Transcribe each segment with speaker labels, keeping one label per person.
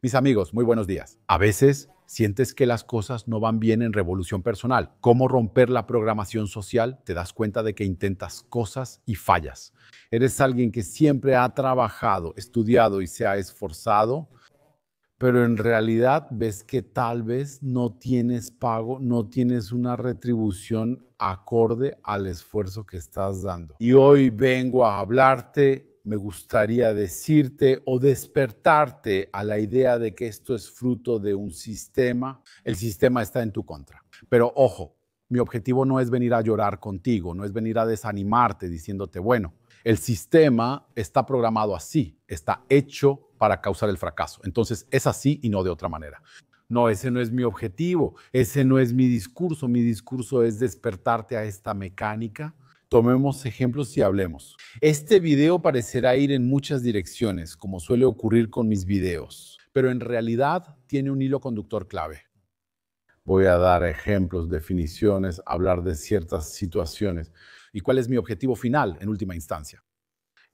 Speaker 1: Mis amigos, muy buenos días. A veces sientes que las cosas no van bien en Revolución Personal. ¿Cómo romper la programación social? Te das cuenta de que intentas cosas y fallas. Eres alguien que siempre ha trabajado, estudiado y se ha esforzado, pero en realidad ves que tal vez no tienes pago, no tienes una retribución acorde al esfuerzo que estás dando. Y hoy vengo a hablarte, me gustaría decirte o despertarte a la idea de que esto es fruto de un sistema. El sistema está en tu contra. Pero ojo, mi objetivo no es venir a llorar contigo, no es venir a desanimarte diciéndote, bueno, el sistema está programado así, está hecho para causar el fracaso. Entonces es así y no de otra manera. No, ese no es mi objetivo, ese no es mi discurso. Mi discurso es despertarte a esta mecánica. Tomemos ejemplos y hablemos. Este video parecerá ir en muchas direcciones, como suele ocurrir con mis videos, pero en realidad tiene un hilo conductor clave. Voy a dar ejemplos, definiciones, hablar de ciertas situaciones. ¿Y cuál es mi objetivo final en última instancia?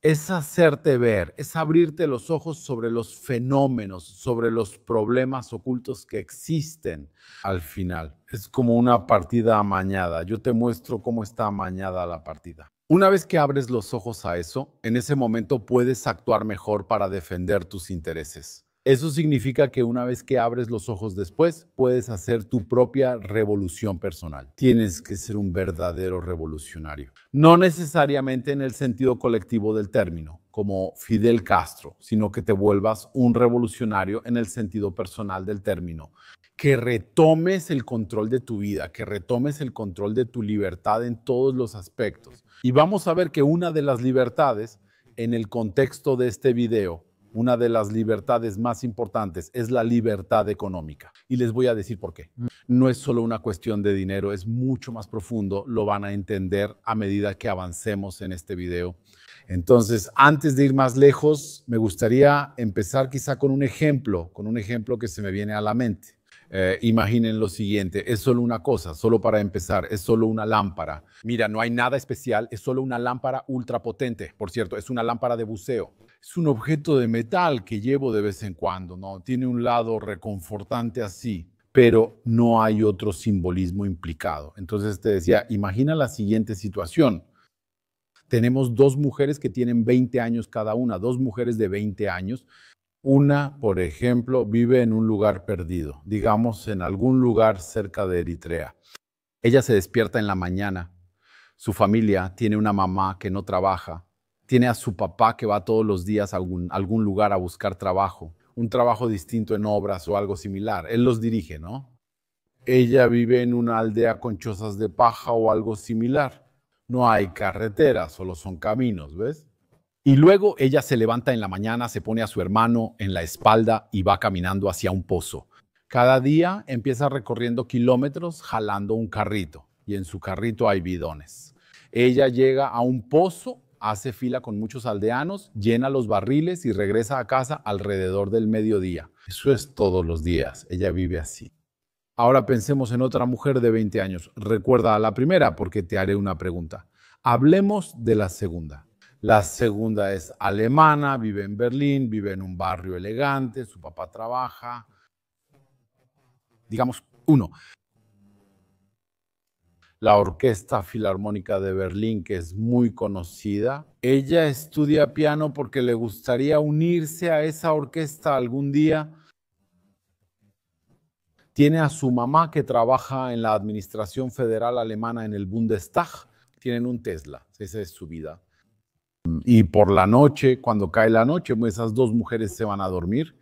Speaker 1: Es hacerte ver, es abrirte los ojos sobre los fenómenos, sobre los problemas ocultos que existen al final. Es como una partida amañada. Yo te muestro cómo está amañada la partida. Una vez que abres los ojos a eso, en ese momento puedes actuar mejor para defender tus intereses. Eso significa que una vez que abres los ojos después, puedes hacer tu propia revolución personal. Tienes que ser un verdadero revolucionario. No necesariamente en el sentido colectivo del término, como Fidel Castro, sino que te vuelvas un revolucionario en el sentido personal del término. Que retomes el control de tu vida, que retomes el control de tu libertad en todos los aspectos. Y vamos a ver que una de las libertades, en el contexto de este video, una de las libertades más importantes es la libertad económica. Y les voy a decir por qué. No es solo una cuestión de dinero, es mucho más profundo. Lo van a entender a medida que avancemos en este video. Entonces, antes de ir más lejos, me gustaría empezar quizá con un ejemplo que se me viene a la mente. Imaginen lo siguiente, es solo una cosa, solo para empezar, es solo una lámpara. Mira, no hay nada especial, es solo una lámpara ultra potente. Por cierto, es una lámpara de buceo. Es un objeto de metal que llevo de vez en cuando, ¿no? Tiene un lado reconfortante así, pero no hay otro simbolismo implicado. Entonces te decía, imagina la siguiente situación. Tenemos dos mujeres que tienen 20 años cada una, dos mujeres de 20 años. Una, por ejemplo, vive en un lugar perdido, digamos en algún lugar cerca de Eritrea. Ella se despierta en la mañana. Su familia tiene una mamá que no trabaja. Tiene a su papá que va todos los días a algún lugar a buscar trabajo, un trabajo distinto en obras o algo similar. Él los dirige, ¿no? Ella vive en una aldea con chozas de paja o algo similar. No hay carreteras, solo son caminos, ¿ves? Y luego ella se levanta en la mañana, se pone a su hermano en la espalda y va caminando hacia un pozo. Cada día empieza recorriendo kilómetros jalando un carrito y en su carrito hay bidones. Ella llega a un pozo, hace fila con muchos aldeanos, llena los barriles y regresa a casa alrededor del mediodía. Eso es todos los días. Ella vive así. Ahora pensemos en otra mujer de 20 años. Recuerda a la primera porque te haré una pregunta. Hablemos de la segunda. La segunda es alemana, vive en Berlín, vive en un barrio elegante, su papá trabaja. Digamos, uno, la Orquesta Filarmónica de Berlín, que es muy conocida. Ella estudia piano porque le gustaría unirse a esa orquesta algún día. Tiene a su mamá que trabaja en la administración federal alemana en el Bundestag. Tienen un Tesla, esa es su vida. Y por la noche, cuando cae la noche, esas dos mujeres se van a dormir.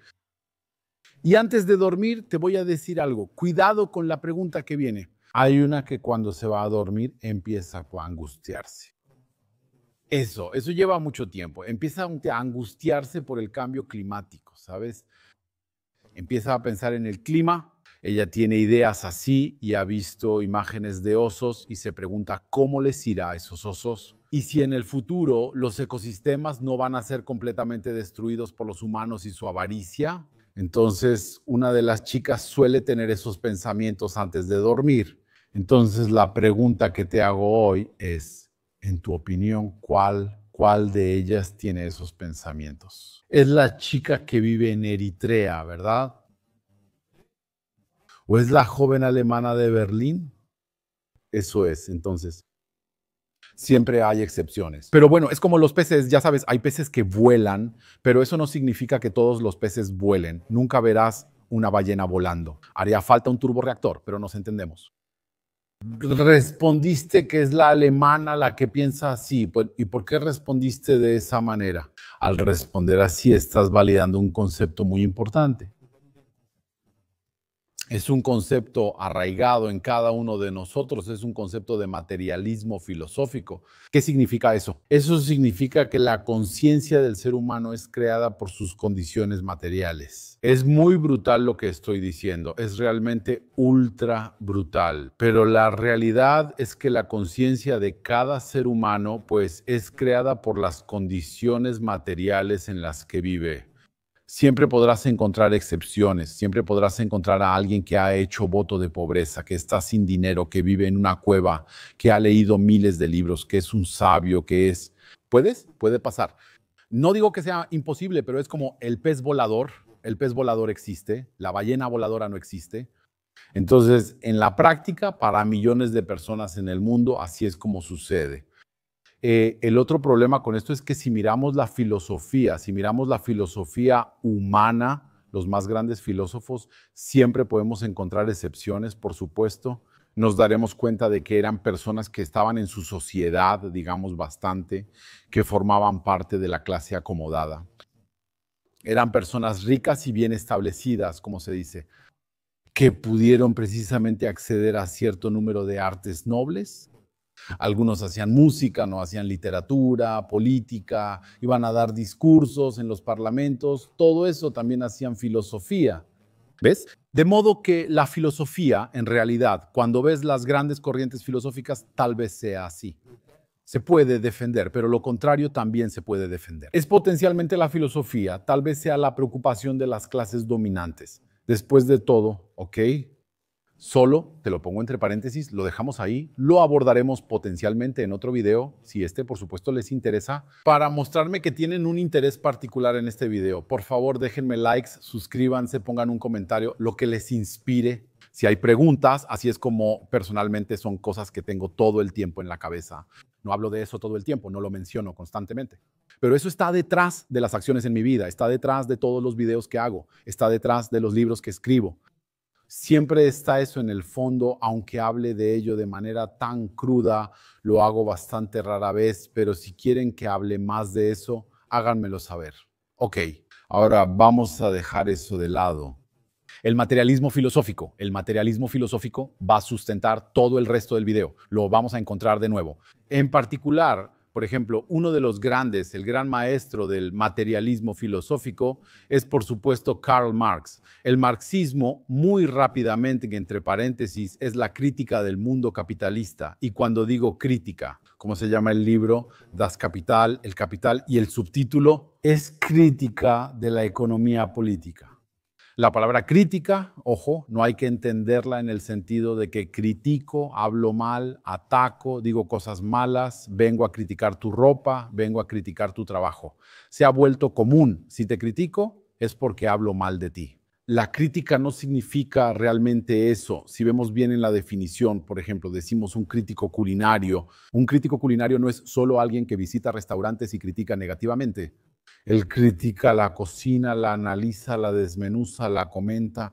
Speaker 1: Y antes de dormir, te voy a decir algo. Cuidado con la pregunta que viene. Hay una que cuando se va a dormir empieza a angustiarse. Eso lleva mucho tiempo. Empieza a angustiarse por el cambio climático, ¿sabes? Empieza a pensar en el clima. Ella tiene ideas así y ha visto imágenes de osos y se pregunta cómo les irá a esos osos. Y si en el futuro los ecosistemas no van a ser completamente destruidos por los humanos y su avaricia. Entonces, una de las chicas suele tener esos pensamientos antes de dormir. Entonces, la pregunta que te hago hoy es, en tu opinión, ¿cuál ¿Cuál de ellas tiene esos pensamientos? Es la chica que vive en Eritrea, ¿verdad? ¿O es la joven alemana de Berlín? Eso es, entonces. Siempre hay excepciones. Pero bueno, es como los peces, ya sabes, hay peces que vuelan, pero eso no significa que todos los peces vuelen. Nunca verás una ballena volando. Haría falta un turborreactor, pero nos entendemos. Respondiste que es la alemana la que piensa así. ¿Y por qué respondiste de esa manera? Al responder así estás validando un concepto muy importante. Es un concepto arraigado en cada uno de nosotros, es un concepto de materialismo filosófico. ¿Qué significa eso? Eso significa que la conciencia del ser humano es creada por sus condiciones materiales. Es muy brutal lo que estoy diciendo, es realmente ultra brutal, pero la realidad es que la conciencia de cada ser humano pues es creada por las condiciones materiales en las que vive. Siempre podrás encontrar excepciones, siempre podrás encontrar a alguien que ha hecho voto de pobreza, que está sin dinero, que vive en una cueva, que ha leído miles de libros, que es un sabio, que es... Puede pasar. No digo que sea imposible, pero es como el pez volador. El pez volador existe, la ballena voladora no existe. Entonces, en la práctica, para millones de personas en el mundo, así es como sucede. El otro problema con esto es que si miramos la filosofía humana, los más grandes filósofos, siempre podemos encontrar excepciones, por supuesto. Nos daremos cuenta de que eran personas que estaban en su sociedad, digamos, bastante, que formaban parte de la clase acomodada. Eran personas ricas y bien establecidas, como se dice, que pudieron precisamente acceder a cierto número de artes nobles. Algunos hacían música, no hacían literatura, política, iban a dar discursos en los parlamentos, todo eso también hacían filosofía. ¿Ves? De modo que la filosofía, en realidad, cuando ves las grandes corrientes filosóficas, tal vez sea así. Se puede defender, pero lo contrario también se puede defender. Es potencialmente la filosofía, tal vez sea la preocupación de las clases dominantes. Después de todo, ¿ok? Solo, te lo pongo entre paréntesis, lo dejamos ahí, lo abordaremos potencialmente en otro video, si este por supuesto les interesa, para mostrarme que tienen un interés particular en este video. Por favor, déjenme likes, suscríbanse, pongan un comentario, lo que les inspire. Si hay preguntas, así es como personalmente son cosas que tengo todo el tiempo en la cabeza. No hablo de eso todo el tiempo, no lo menciono constantemente. Pero eso está detrás de las acciones en mi vida, está detrás de todos los videos que hago, está detrás de los libros que escribo. Siempre está eso en el fondo, aunque hable de ello de manera tan cruda, lo hago bastante rara vez, pero si quieren que hable más de eso, háganmelo saber. Ok, ahora vamos a dejar eso de lado. El materialismo filosófico va a sustentar todo el resto del video. Lo vamos a encontrar de nuevo. En particular, por ejemplo, uno de los grandes, el gran maestro del materialismo filosófico es, por supuesto, Karl Marx. El marxismo, muy rápidamente, entre paréntesis, es la crítica del mundo capitalista. Y cuando digo crítica, ¿cómo se llama el libro? Das Kapital, el Capital, y el subtítulo es crítica de la economía política. La palabra crítica, ojo, no hay que entenderla en el sentido de que critico, hablo mal, ataco, digo cosas malas, vengo a criticar tu ropa, vengo a criticar tu trabajo. Se ha vuelto común. Si te critico, es porque hablo mal de ti. La crítica no significa realmente eso. Si vemos bien en la definición, por ejemplo, decimos un crítico culinario. Un crítico culinario no es solo alguien que visita restaurantes y critica negativamente. Él critica la cocina, la analiza, la desmenuza, la comenta.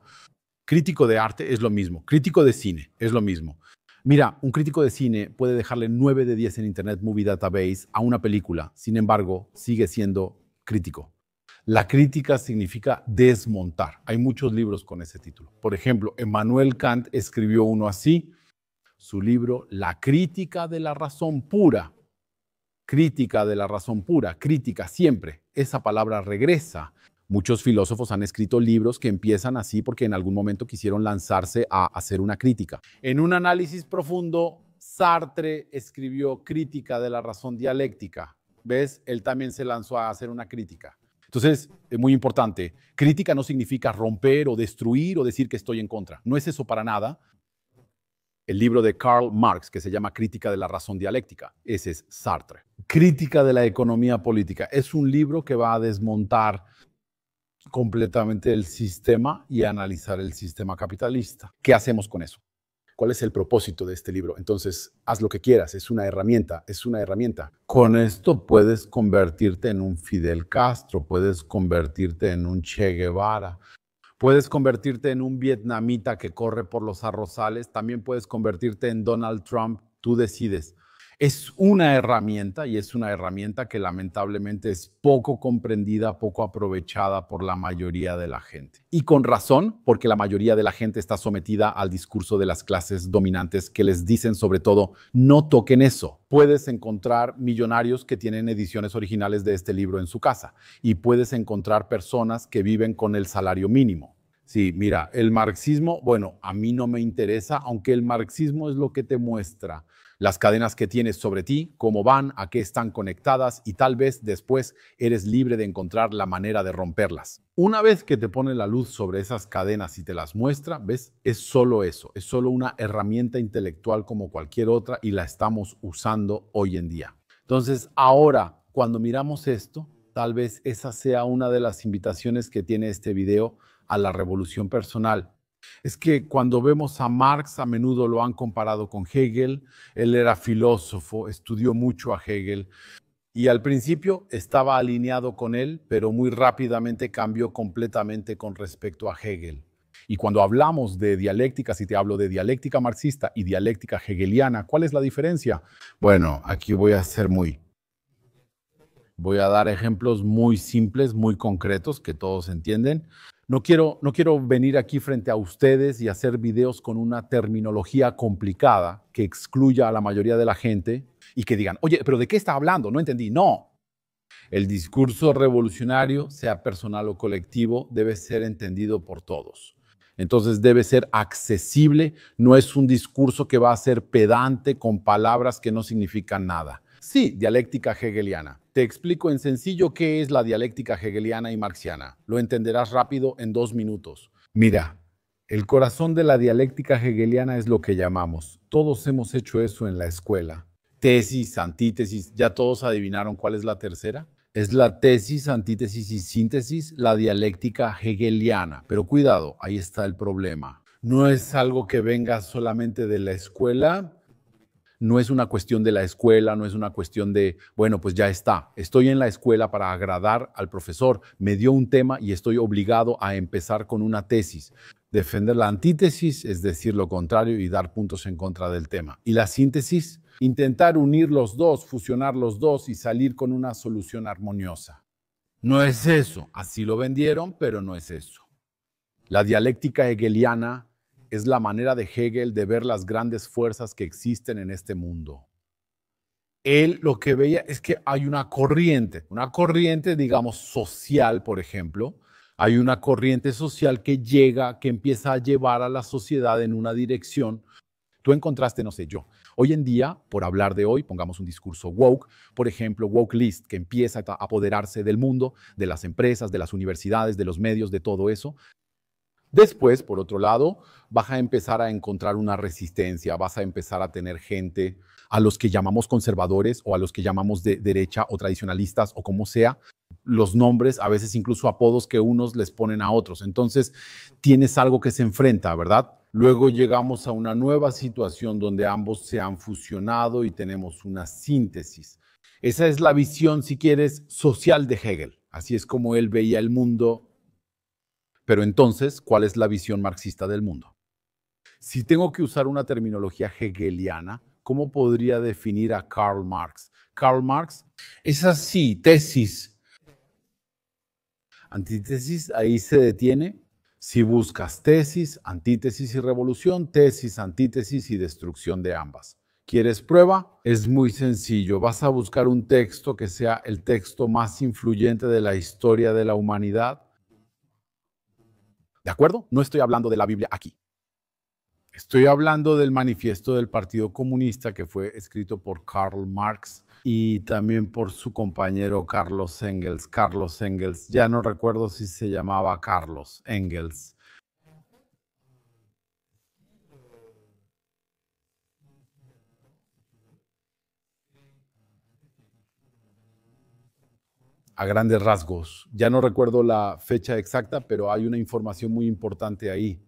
Speaker 1: Crítico de arte es lo mismo. Crítico de cine es lo mismo. Mira, un crítico de cine puede dejarle 9 de 10 en Internet Movie Database a una película. Sin embargo, sigue siendo crítico. La crítica significa desmontar. Hay muchos libros con ese título. Por ejemplo, Emmanuel Kant escribió uno así. Su libro La crítica de la razón pura. Crítica de la razón pura, crítica siempre. Esa palabra regresa. Muchos filósofos han escrito libros que empiezan así porque en algún momento quisieron lanzarse a hacer una crítica. En un análisis profundo, Sartre escribió Crítica de la razón dialéctica. ¿Ves? Él también se lanzó a hacer una crítica. Entonces, es muy importante. Crítica no significa romper o destruir o decir que estoy en contra. No es eso para nada. El libro de Karl Marx, que se llama Crítica de la razón dialéctica. Ese es Sartre. Crítica de la economía política. Es un libro que va a desmontar completamente el sistema y analizar el sistema capitalista. ¿Qué hacemos con eso? ¿Cuál es el propósito de este libro? Entonces, haz lo que quieras, es una herramienta, es una herramienta. Con esto puedes convertirte en un Fidel Castro, puedes convertirte en un Che Guevara, puedes convertirte en un vietnamita que corre por los arrozales, también puedes convertirte en Donald Trump, tú decides. Es una herramienta y es una herramienta que lamentablemente es poco comprendida, poco aprovechada por la mayoría de la gente. Y con razón, porque la mayoría de la gente está sometida al discurso de las clases dominantes que les dicen sobre todo, no toquen eso. Puedes encontrar millonarios que tienen ediciones originales de este libro en su casa y puedes encontrar personas que viven con el salario mínimo. Sí, mira, el marxismo, bueno, a mí no me interesa, aunque el marxismo es lo que te muestra las cadenas que tienes sobre ti, cómo van, a qué están conectadas y tal vez después eres libre de encontrar la manera de romperlas. Una vez que te pone la luz sobre esas cadenas y te las muestra, ¿ves? Es solo eso, es solo una herramienta intelectual como cualquier otra y la estamos usando hoy en día. Entonces, ahora, cuando miramos esto, tal vez esa sea una de las invitaciones que tiene este video a la revolución personal. Es que cuando vemos a Marx, a menudo lo han comparado con Hegel. Él era filósofo, estudió mucho a Hegel y al principio estaba alineado con él, pero muy rápidamente cambió completamente con respecto a Hegel. Y cuando hablamos de dialéctica, si te hablo de dialéctica marxista y dialéctica hegeliana, ¿cuál es la diferencia? Bueno, aquí voy a dar ejemplos muy simples, muy concretos, que todos entienden. No quiero venir aquí frente a ustedes y hacer videos con una terminología complicada que excluya a la mayoría de la gente y que digan, oye, ¿pero de qué está hablando? No entendí. No. El discurso revolucionario, sea personal o colectivo, debe ser entendido por todos. Entonces debe ser accesible, no es un discurso que va a ser pedante con palabras que no significan nada. Sí, dialéctica hegeliana. Te explico en sencillo qué es la dialéctica hegeliana y marxiana. Lo entenderás rápido en 2 minutos. Mira, el corazón de la dialéctica hegeliana es lo que llamamos. Todos hemos hecho eso en la escuela. Tesis, antítesis, ¿ya todos adivinaron cuál es la tercera? Es la tesis, antítesis y síntesis, la dialéctica hegeliana. Pero cuidado, ahí está el problema. No es algo que venga solamente de la escuela. No es una cuestión de la escuela, no es una cuestión de, bueno, pues ya está. Estoy en la escuela para agradar al profesor, me dio un tema y estoy obligado a empezar con una tesis. Defender la antítesis es decir lo contrario y dar puntos en contra del tema. Y la síntesis, intentar unir los dos, fusionar los dos y salir con una solución armoniosa. No es eso, así lo vendieron, pero no es eso. La dialéctica hegeliana es la manera de Hegel de ver las grandes fuerzas que existen en este mundo. Él lo que veía es que hay una corriente, digamos, social, por ejemplo. Hay una corriente social que llega, que empieza a llevar a la sociedad en una dirección. Tú encontraste, no sé, yo. Hoy en día, por hablar de hoy, pongamos un discurso woke, por ejemplo, woke list, que empieza a apoderarse del mundo, de las empresas, de las universidades, de los medios, de todo eso. Después, por otro lado, vas a empezar a encontrar una resistencia, vas a empezar a tener gente a los que llamamos conservadores o a los que llamamos de derecha o tradicionalistas o como sea, los nombres, a veces incluso apodos que unos les ponen a otros. Entonces, tienes algo que se enfrenta, ¿verdad? Luego llegamos a una nueva situación donde ambos se han fusionado y tenemos una síntesis. Esa es la visión, si quieres, social de Hegel. Así es como él veía el mundo. Pero entonces, ¿cuál es la visión marxista del mundo? Si tengo que usar una terminología hegeliana, ¿cómo podría definir a Karl Marx? Karl Marx es así, tesis, antítesis, ahí se detiene. Si buscas tesis, antítesis y revolución, tesis, antítesis y destrucción de ambas. ¿Quieres prueba? Es muy sencillo. Vas a buscar un texto que sea el texto más influyente de la historia de la humanidad. ¿De acuerdo? No estoy hablando de la Biblia aquí. Estoy hablando del manifiesto del Partido Comunista que fue escrito por Karl Marx y también por su compañero Carlos Engels. Carlos Engels, ya no recuerdo si se llamaba Carlos Engels. a grandes rasgos. Ya no recuerdo la fecha exacta, pero hay una información muy importante ahí.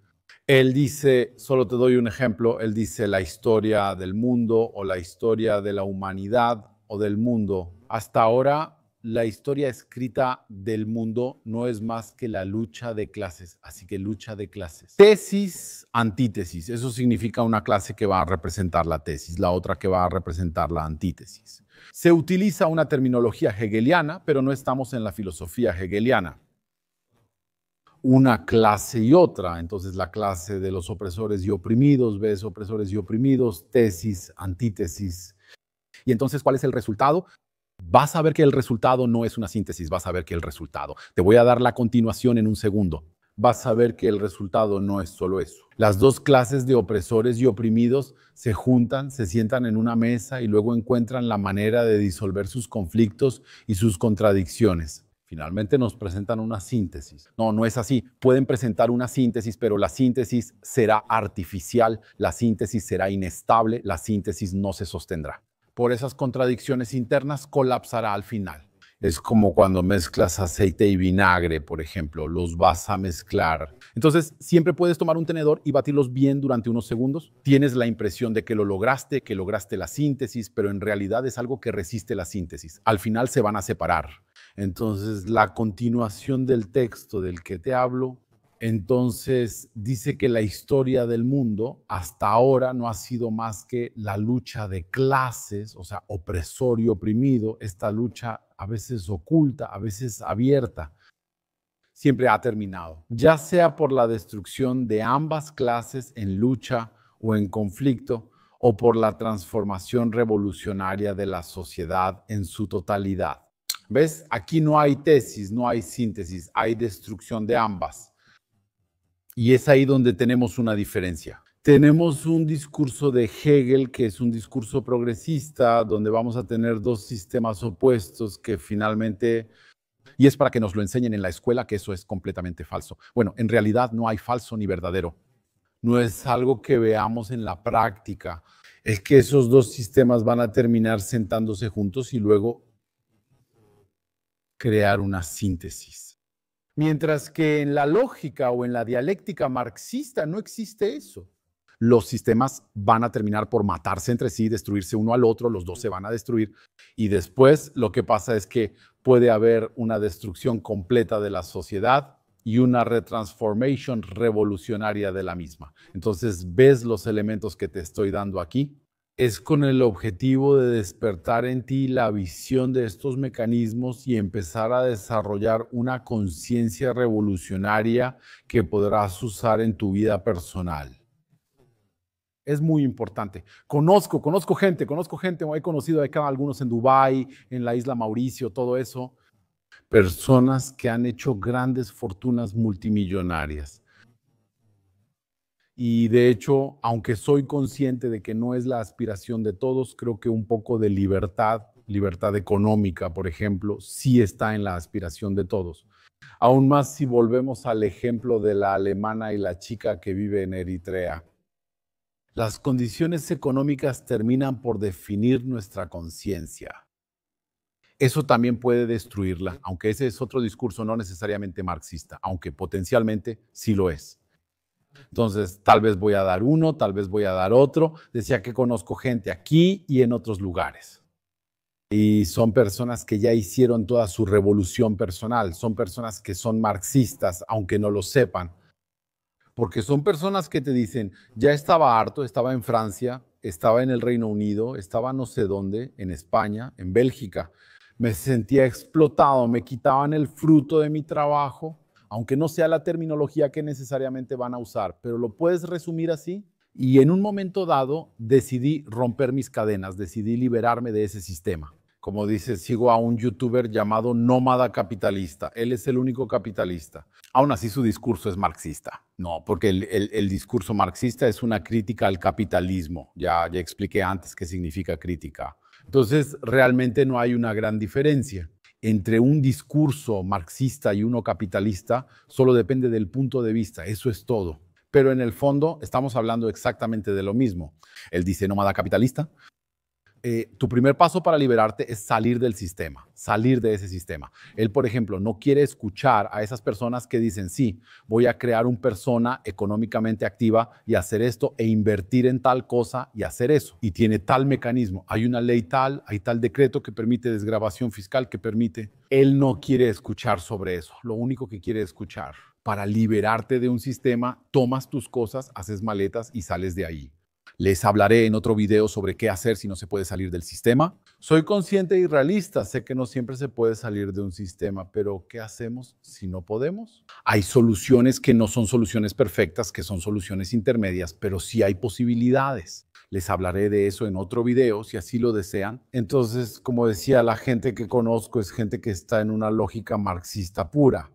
Speaker 1: Él dice, solo te doy un ejemplo, él dice la historia del mundo o la historia de la humanidad o del mundo. Hasta ahora, la historia escrita del mundo no es más que la lucha de clases, así que lucha de clases. Tesis, antítesis, eso significa una clase que va a representar la tesis, la otra que va a representar la antítesis. Se utiliza una terminología hegeliana, pero no estamos en la filosofía hegeliana. Una clase y otra, entonces la clase de los opresores y oprimidos, ves opresores y oprimidos, tesis, antítesis. Y entonces, ¿cuál es el resultado? Vas a ver que el resultado no es una síntesis, vas a ver que el resultado, te voy a dar la continuación en un segundo, vas a ver que el resultado no es solo eso. Las dos clases de opresores y oprimidos se juntan, se sientan en una mesa y luego encuentran la manera de disolver sus conflictos y sus contradicciones. Finalmente nos presentan una síntesis. No, no es así. Pueden presentar una síntesis, pero la síntesis será artificial, la síntesis será inestable, la síntesis no se sostendrá. Por esas contradicciones internas colapsará al final. Es como cuando mezclas aceite y vinagre, por ejemplo, los vas a mezclar. Entonces, siempre puedes tomar un tenedor y batirlos bien durante unos segundos. Tienes la impresión de que lo lograste, que lograste la síntesis, pero en realidad es algo que resiste la síntesis. Al final se van a separar. Entonces, la continuación del texto del que te hablo, entonces dice que la historia del mundo hasta ahora no ha sido más que la lucha de clases, o sea, opresor y oprimido, esta lucha a veces oculta, a veces abierta, siempre ha terminado, ya sea por la destrucción de ambas clases en lucha o en conflicto, o por la transformación revolucionaria de la sociedad en su totalidad. ¿Ves? Aquí no hay tesis, no hay síntesis, hay destrucción de ambas. Y es ahí donde tenemos una diferencia. Tenemos un discurso de Hegel que es un discurso progresista, donde vamos a tener dos sistemas opuestos que finalmente, y es para que nos lo enseñen en la escuela, que eso es completamente falso. Bueno, en realidad no hay falso ni verdadero. No es algo que veamos en la práctica. Es que esos dos sistemas van a terminar sentándose juntos y luego crear una síntesis. Mientras que en la lógica o en la dialéctica marxista no existe eso. Los sistemas van a terminar por matarse entre sí, destruirse uno al otro, los dos se van a destruir y después lo que pasa es que puede haber una destrucción completa de la sociedad y una retransformation revolucionaria de la misma. Entonces, ¿ves los elementos que te estoy dando aquí? Es con el objetivo de despertar en ti la visión de estos mecanismos y empezar a desarrollar una conciencia revolucionaria que podrás usar en tu vida personal. Es muy importante. Conozco gente, he conocido acá algunos en Dubái, en la isla Mauricio, todo eso. Personas que han hecho grandes fortunas multimillonarias. Y de hecho, aunque soy consciente de que no es la aspiración de todos, creo que un poco de libertad, libertad económica, por ejemplo, sí está en la aspiración de todos. Aún más si volvemos al ejemplo de la alemana y la chica que vive en Eritrea. Las condiciones económicas terminan por definir nuestra conciencia. Eso también puede destruirla, aunque ese es otro discurso no necesariamente marxista, aunque potencialmente sí lo es. Entonces, tal vez voy a dar uno, tal vez voy a dar otro. Decía que conozco gente aquí y en otros lugares. Y son personas que ya hicieron toda su revolución personal. Son personas que son marxistas, aunque no lo sepan. Porque son personas que te dicen, ya estaba harto, estaba en Francia, estaba en el Reino Unido, estaba no sé dónde, en España, en Bélgica. Me sentía explotado, me quitaban el fruto de mi trabajo, aunque no sea la terminología que necesariamente van a usar, pero lo puedes resumir así. Y en un momento dado decidí romper mis cadenas, decidí liberarme de ese sistema. Como dice, sigo a un youtuber llamado Nómada Capitalista. Él es el único capitalista. Aún así su discurso es marxista. No, porque el discurso marxista es una crítica al capitalismo. Ya expliqué antes qué significa crítica. Entonces, realmente no hay una gran diferencia. Entre un discurso marxista y uno capitalista, solo depende del punto de vista, eso es todo. Pero en el fondo estamos hablando exactamente de lo mismo. Él dice nómada capitalista, Tu primer paso para liberarte es salir del sistema, salir de ese sistema. Él, por ejemplo, no quiere escuchar a esas personas que dicen, sí, voy a crear una persona económicamente activa y hacer esto e invertir en tal cosa y hacer eso. Y tiene tal mecanismo. Hay una ley tal, hay tal decreto que permite desgravación fiscal, que permite. Él no quiere escuchar sobre eso. Lo único que quiere escuchar. Para liberarte de un sistema, tomas tus cosas, haces maletas y sales de ahí. Les hablaré en otro video sobre qué hacer si no se puede salir del sistema. Soy consciente y realista, sé que no siempre se puede salir de un sistema, pero ¿qué hacemos si no podemos? Hay soluciones que no son soluciones perfectas, que son soluciones intermedias, pero sí hay posibilidades. Les hablaré de eso en otro video, si así lo desean. Entonces, como decía, la gente que conozco es gente que está en una lógica marxista pura.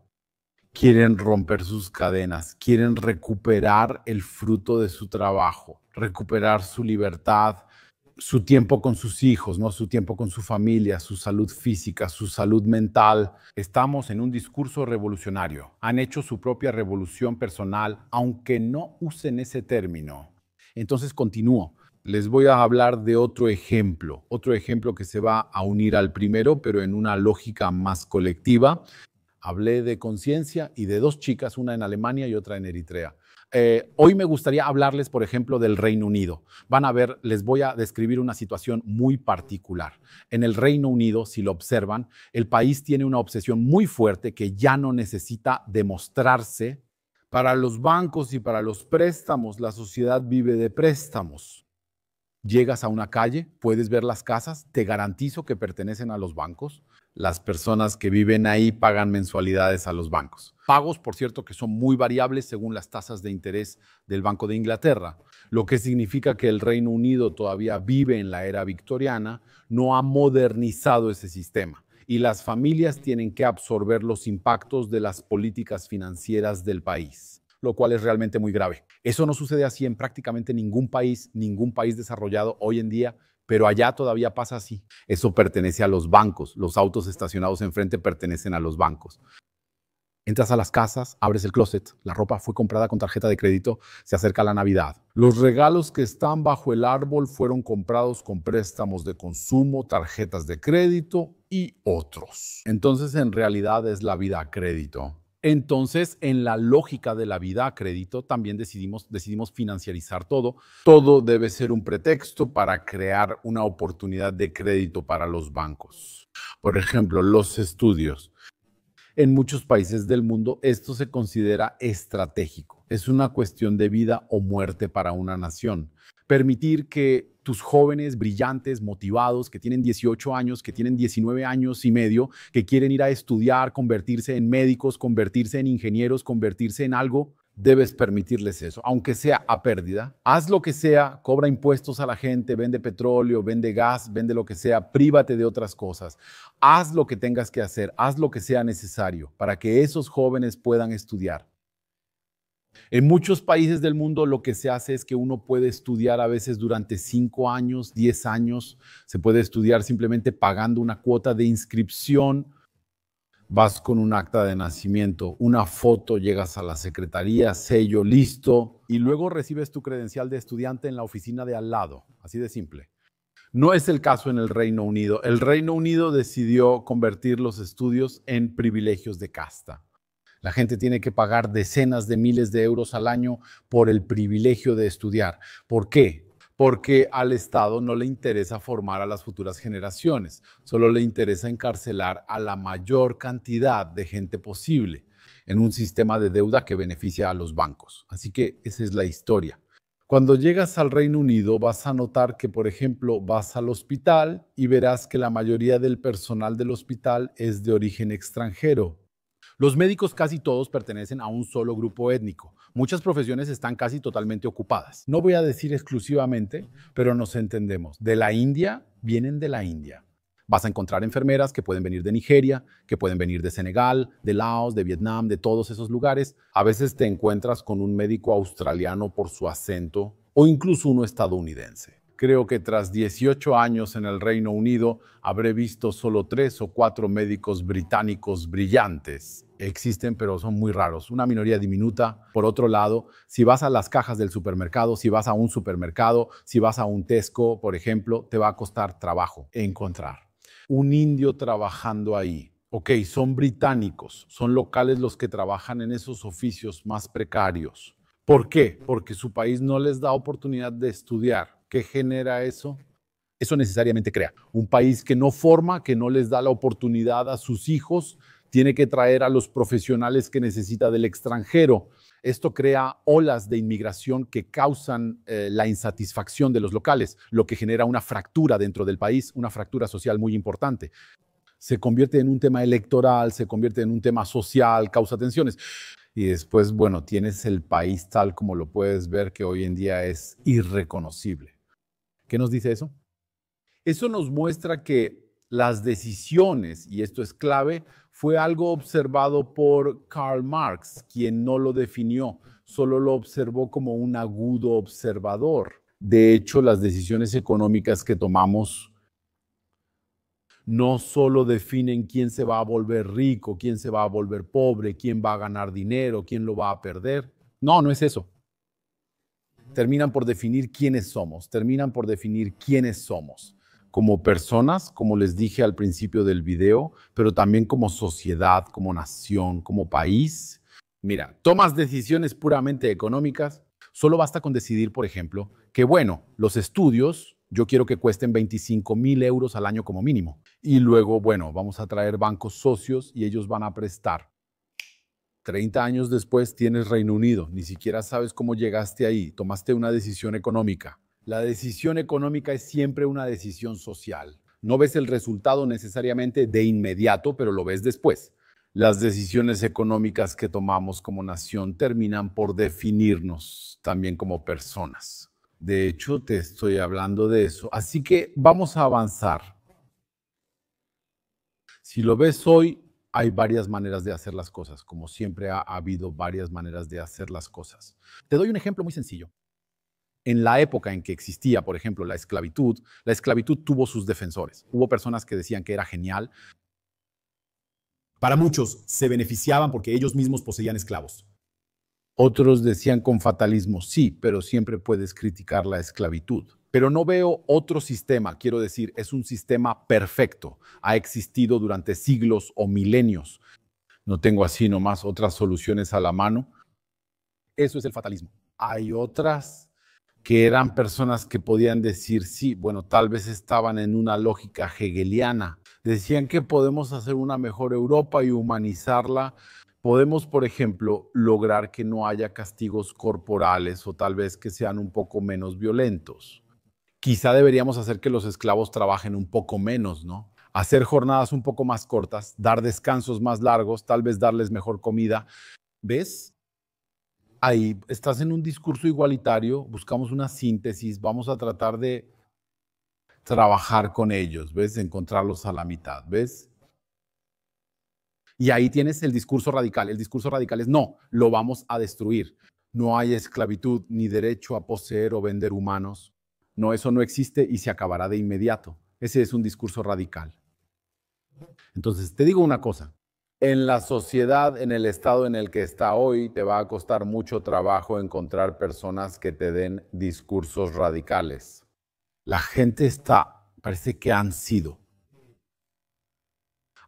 Speaker 1: Quieren romper sus cadenas, quieren recuperar el fruto de su trabajo, recuperar su libertad, su tiempo con sus hijos, ¿no? Su tiempo con su familia, su salud física, su salud mental. Estamos en un discurso revolucionario. Han hecho su propia revolución personal, aunque no usen ese término. Entonces continúo. Les voy a hablar de otro ejemplo que se va a unir al primero, pero en una lógica más colectiva. Hablé de conciencia y de dos chicas, una en Alemania y otra en Eritrea. Hoy me gustaría hablarles, por ejemplo, del Reino Unido. Van a ver, les voy a describir una situación muy particular. En el Reino Unido, si lo observan, el país tiene una obsesión muy fuerte que ya no necesita demostrarse. Para los bancos y para los préstamos, la sociedad vive de préstamos. Llegas a una calle, puedes ver las casas, te garantizo que pertenecen a los bancos. Las personas que viven ahí pagan mensualidades a los bancos. Pagos, por cierto, que son muy variables según las tasas de interés del Banco de Inglaterra, lo que significa que el Reino Unido todavía vive en la era victoriana, no ha modernizado ese sistema y las familias tienen que absorber los impactos de las políticas financieras del país, lo cual es realmente muy grave. Eso no sucede así en prácticamente ningún país desarrollado hoy en día, pero allá todavía pasa así. Eso pertenece a los bancos. Los autos estacionados enfrente pertenecen a los bancos. Entras a las casas, abres el closet, la ropa fue comprada con tarjeta de crédito, se acerca la Navidad. Los regalos que están bajo el árbol fueron comprados con préstamos de consumo, tarjetas de crédito y otros. Entonces, en realidad es la vida a crédito. Entonces, en la lógica de la vida a crédito, también decidimos financiarizar todo. Todo debe ser un pretexto para crear una oportunidad de crédito para los bancos. Por ejemplo, los estudios. En muchos países del mundo esto se considera estratégico. Es una cuestión de vida o muerte para una nación. Permitir que tus jóvenes brillantes, motivados, que tienen 18 años, que tienen 19 años y medio, que quieren ir a estudiar, convertirse en médicos, convertirse en ingenieros, convertirse en algo, debes permitirles eso, aunque sea a pérdida. Haz lo que sea, cobra impuestos a la gente, vende petróleo, vende gas, vende lo que sea, prívate de otras cosas. Haz lo que tengas que hacer, haz lo que sea necesario para que esos jóvenes puedan estudiar. En muchos países del mundo lo que se hace es que uno puede estudiar a veces durante 5 años, 10 años. Se puede estudiar simplemente pagando una cuota de inscripción. Vas con un acta de nacimiento, una foto, llegas a la secretaría, sello, listo, y luego recibes tu credencial de estudiante en la oficina de al lado. Así de simple. No es el caso en el Reino Unido. El Reino Unido decidió convertir los estudios en privilegios de casta. La gente tiene que pagar decenas de miles de euros al año por el privilegio de estudiar. ¿Por qué? Porque al Estado no le interesa formar a las futuras generaciones, solo le interesa encarcelar a la mayor cantidad de gente posible en un sistema de deuda que beneficia a los bancos. Así que esa es la historia. Cuando llegas al Reino Unido vas a notar que, por ejemplo, vas al hospital y verás que la mayoría del personal del hospital es de origen extranjero. Los médicos casi todos pertenecen a un solo grupo étnico. Muchas profesiones están casi totalmente ocupadas. No voy a decir exclusivamente, pero nos entendemos. De la India, vienen de la India. Vas a encontrar enfermeras que pueden venir de Nigeria, que pueden venir de Senegal, de Laos, de Vietnam, de todos esos lugares. A veces te encuentras con un médico australiano por su acento o incluso uno estadounidense. Creo que tras 18 años en el Reino Unido habré visto solo 3 o 4 médicos británicos brillantes. Existen, pero son muy raros, una minoría diminuta. Por otro lado, si vas a las cajas del supermercado, si vas a un supermercado, si vas a un Tesco, por ejemplo, te va a costar trabajo encontrar un indio trabajando ahí. Ok, son británicos, son locales los que trabajan en esos oficios más precarios. ¿Por qué? Porque su país no les da oportunidad de estudiar. ¿Qué genera eso? Eso necesariamente crea un país que no forma, que no les da la oportunidad a sus hijos, tiene que traer a los profesionales que necesita del extranjero. Esto crea olas de inmigración que causan la insatisfacción de los locales, lo que genera una fractura dentro del país, una fractura social muy importante. Se convierte en un tema electoral, se convierte en un tema social, causa tensiones. Y después, bueno, tienes el país tal como lo puedes ver, que hoy en día es irreconocible. ¿Qué nos dice eso? Eso nos muestra que las decisiones, y esto es clave, fue algo observado por Karl Marx, quien no lo definió, solo lo observó como un agudo observador. De hecho, las decisiones económicas que tomamos no solo definen quién se va a volver rico, quién se va a volver pobre, quién va a ganar dinero, quién lo va a perder. No, no es eso. Terminan por definir quiénes somos, terminan por definir quiénes somos como personas, como les dije al principio del video, pero también como sociedad, como nación, como país. Mira, tomas decisiones puramente económicas, solo basta con decidir, por ejemplo, que bueno, los estudios yo quiero que cuesten 25,000 euros al año como mínimo. Y luego, bueno, vamos a traer bancos socios y ellos van a prestar. 30 años después tienes Reino Unido, ni siquiera sabes cómo llegaste ahí, tomaste una decisión económica. La decisión económica es siempre una decisión social. No ves el resultado necesariamente de inmediato, pero lo ves después. Las decisiones económicas que tomamos como nación terminan por definirnos también como personas. De hecho, te estoy hablando de eso. Así que vamos a avanzar. Si lo ves hoy, hay varias maneras de hacer las cosas, como siempre ha habido varias maneras de hacer las cosas. Te doy un ejemplo muy sencillo. En la época en que existía, por ejemplo, la esclavitud tuvo sus defensores. Hubo personas que decían que era genial.
Speaker 2: Para muchos, se beneficiaban porque ellos mismos poseían esclavos.
Speaker 1: Otros decían con fatalismo, sí, pero siempre puedes criticar la esclavitud. Pero no veo otro sistema, quiero decir, es un sistema perfecto. Ha existido durante siglos o milenios. No tengo así nomás otras soluciones a la mano.
Speaker 2: Eso es el fatalismo.
Speaker 1: Hay otras que eran personas que podían decir, sí, bueno, tal vez estaban en una lógica hegeliana. Decían que podemos hacer una mejor Europa y humanizarla. Podemos, por ejemplo, lograr que no haya castigos corporales o tal vez que sean un poco menos violentos. Quizá deberíamos hacer que los esclavos trabajen un poco menos, ¿no? Hacer jornadas un poco más cortas, dar descansos más largos, tal vez darles mejor comida. ¿Ves? Ahí estás en un discurso igualitario, buscamos una síntesis, vamos a tratar de trabajar con ellos, ¿ves? Encontrarlos a la mitad, ¿ves? Y ahí tienes el discurso radical. El discurso radical es no, lo vamos a destruir. No hay esclavitud ni derecho a poseer o vender humanos. No, eso no existe y se acabará de inmediato. Ese es un discurso radical. Entonces, te digo una cosa. En la sociedad, en el estado en el que está hoy, te va a costar mucho trabajo encontrar personas que te den discursos radicales. La gente parece que han sido.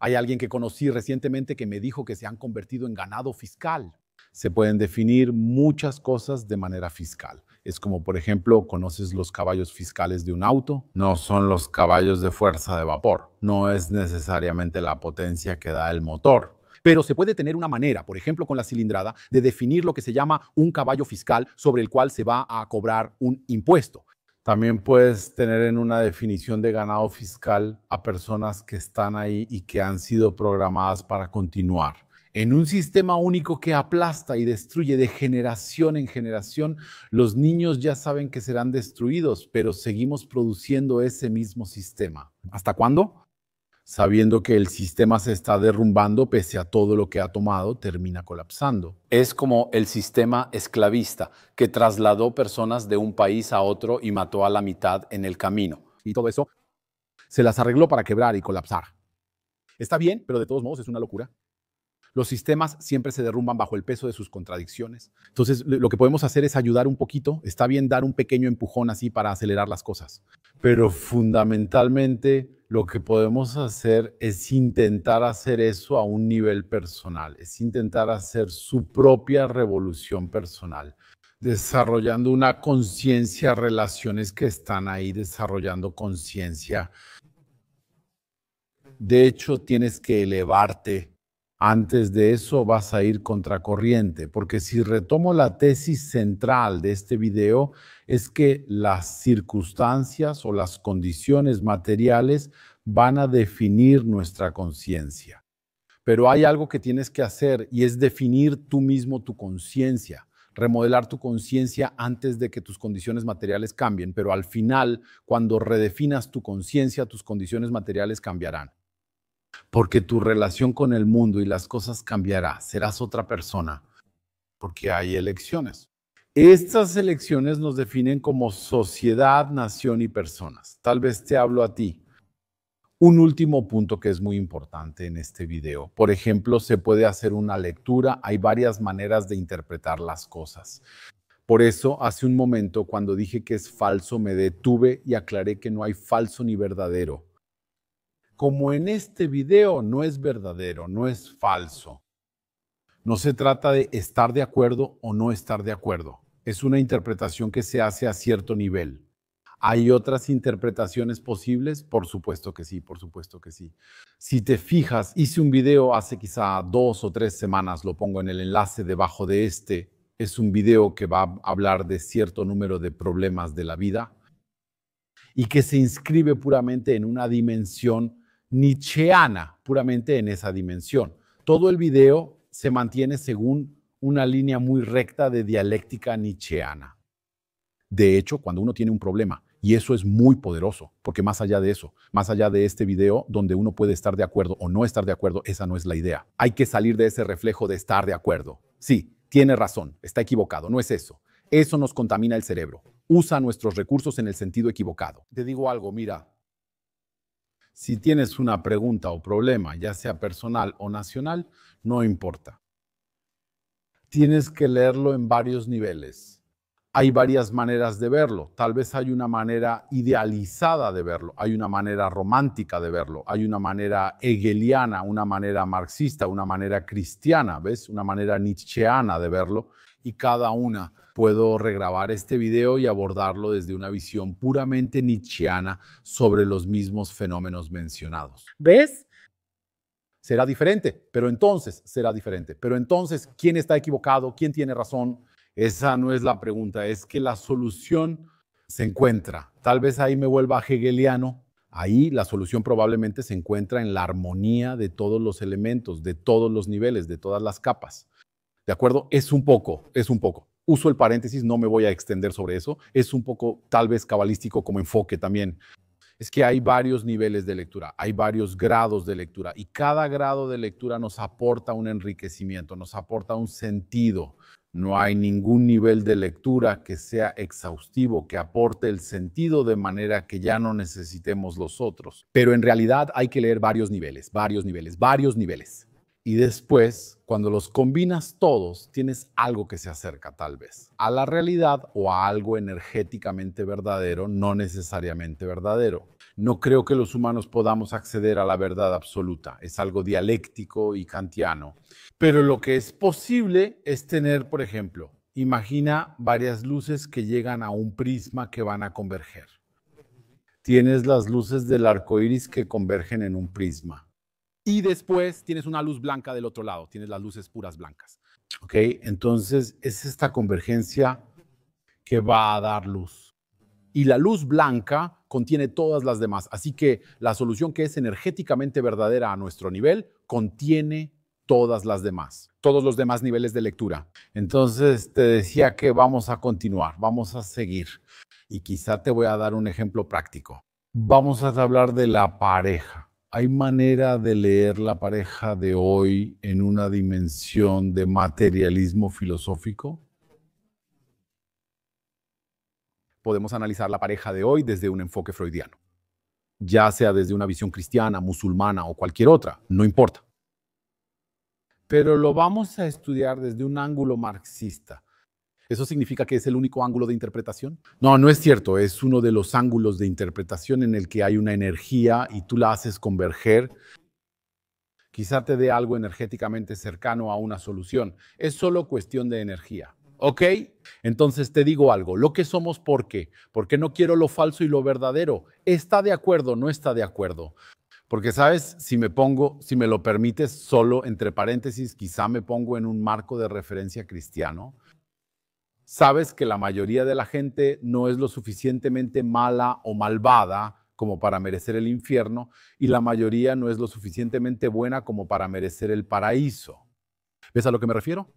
Speaker 1: Hay alguien que conocí recientemente que me dijo que se han convertido en ganado fiscal. Se pueden definir muchas cosas de manera fiscal. Es como, por ejemplo, ¿conoces los caballos fiscales de un auto? No son los caballos de fuerza de vapor. No es necesariamente la potencia que da el motor.
Speaker 2: Pero se puede tener una manera, por ejemplo con la cilindrada, de definir lo que se llama un caballo fiscal sobre el cual se va a cobrar un impuesto.
Speaker 1: También puedes tener en una definición de ganado fiscal a personas que están ahí y que han sido programadas para continuar. En un sistema único que aplasta y destruye de generación en generación, los niños ya saben que serán destruidos, pero seguimos produciendo ese mismo sistema.
Speaker 2: ¿Hasta cuándo?
Speaker 1: sabiendo que el sistema se está derrumbando pese a todo lo que ha tomado, termina colapsando. Es como el sistema esclavista que trasladó personas de un país a otro y mató a la mitad en el camino. Y todo eso se las arregló para quebrar y colapsar. Está bien, pero de todos modos es una locura. Los sistemas siempre se derrumban bajo el peso de sus contradicciones. Entonces, lo que podemos hacer es ayudar un poquito. Está bien dar un pequeño empujón así para acelerar las cosas. Pero fundamentalmente lo que podemos hacer es intentar hacer eso a un nivel personal. Es intentar hacer su propia revolución personal, desarrollando una conciencia, relaciones que están ahí, desarrollando conciencia. De hecho, tienes que elevarte. Antes de eso vas a ir contracorriente, porque si retomo la tesis central de este video, es que las circunstancias o las condiciones materiales van a definir nuestra conciencia. Pero hay algo que tienes que hacer y es definir tú mismo tu conciencia, remodelar tu conciencia antes de que tus condiciones materiales cambien, pero al final, cuando redefinas tu conciencia, tus condiciones materiales cambiarán. Porque tu relación con el mundo y las cosas cambiará, serás otra persona, porque hay elecciones. Estas elecciones nos definen como sociedad, nación y personas. Tal vez te hablo a ti. Un último punto que es muy importante en este video. Por ejemplo, se puede hacer una lectura. Hay varias maneras de interpretar las cosas. Por eso, hace un momento, cuando dije que es falso, me detuve y aclaré que no hay falso ni verdadero. Como en este video no es verdadero, no es falso. No se trata de estar de acuerdo o no estar de acuerdo. Es una interpretación que se hace a cierto nivel. ¿Hay otras interpretaciones posibles? Por supuesto que sí, por supuesto que sí. Si te fijas, hice un video hace quizá 2 o 3 semanas, lo pongo en el enlace debajo de este. Es un video que va a hablar de cierto número de problemas de la vida y que se inscribe puramente en una dimensión nietzscheana, puramente en esa dimensión. Todo el video se mantiene según una línea muy recta de dialéctica nietzscheana. De hecho, cuando uno tiene un problema, y eso es muy poderoso, porque más allá de eso, más allá de este video donde uno puede estar de acuerdo o no estar de acuerdo, esa no es la idea. Hay que salir de ese reflejo de estar de acuerdo. Sí, tiene razón, está equivocado, no es eso. Eso nos contamina el cerebro. Usa nuestros recursos en el sentido equivocado. Te digo algo, mira. Si tienes una pregunta o problema, ya sea personal o nacional, no importa. Tienes que leerlo en varios niveles. Hay varias maneras de verlo. Tal vez hay una manera idealizada de verlo, hay una manera romántica de verlo, hay una manera hegeliana, una manera marxista, una manera cristiana, ¿ves? Una manera nietzscheana de verlo. Y cada una puedo regrabar este video y abordarlo desde una visión puramente nietzscheana sobre los mismos fenómenos mencionados. ¿Ves? Será diferente, pero entonces será diferente. Pero entonces, ¿quién está equivocado? ¿Quién tiene razón? Esa no es la pregunta, es que la solución se encuentra. Tal vez ahí me vuelva hegeliano. Ahí la solución probablemente se encuentra en la armonía de todos los elementos, de todos los niveles, de todas las capas. ¿De acuerdo? Es un poco. Uso el paréntesis, no me voy a extender sobre eso. Es un poco tal vez cabalístico como enfoque también. Es que hay varios niveles de lectura, hay varios grados de lectura y cada grado de lectura nos aporta un enriquecimiento, nos aporta un sentido. No hay ningún nivel de lectura que sea exhaustivo, que aporte el sentido de manera que ya no necesitemos los otros. Pero en realidad hay que leer varios niveles. Y después, cuando los combinas todos, tienes algo que se acerca tal vez a la realidad o a algo energéticamente verdadero, no necesariamente verdadero. No creo que los humanos podamos acceder a la verdad absoluta. Es algo dialéctico y kantiano. Pero lo que es posible es tener, por ejemplo, imagina varias luces que llegan a un prisma que van a converger. Tienes las luces del arco iris que convergen en un prisma. Y después tienes una luz blanca del otro lado, tienes las luces puras blancas. ¿Ok? Entonces es esta convergencia que va a dar luz. Y la luz blanca contiene todas las demás. Así que la solución que es energéticamente verdadera a nuestro nivel contiene todas las demás, todos los demás niveles de lectura. Entonces te decía que vamos a continuar, vamos a seguir. Y quizá te voy a dar un ejemplo práctico. Vamos a hablar de la pareja. ¿Hay manera de leer la pareja de hoy en una dimensión de materialismo filosófico? Podemos analizar la pareja de hoy desde un enfoque freudiano, ya sea desde una visión cristiana, musulmana o cualquier otra, no importa. Pero lo vamos a estudiar desde un ángulo marxista. ¿Eso significa que es el único ángulo de interpretación? No, no es cierto. Es uno de los ángulos de interpretación en el que hay una energía y tú la haces converger. Quizá te dé algo energéticamente cercano a una solución. Es solo cuestión de energía. ¿Ok? Entonces te digo algo. Lo que somos, ¿por qué? Porque no quiero lo falso y lo verdadero. ¿Está de acuerdo? No está de acuerdo. Porque, ¿sabes? Si me lo permites, solo entre paréntesis, quizá me pongo en un marco de referencia cristiano. Sabes que la mayoría de la gente no es lo suficientemente mala o malvada como para merecer el infierno y la mayoría no es lo suficientemente buena como para merecer el paraíso. ¿Ves a lo que me refiero?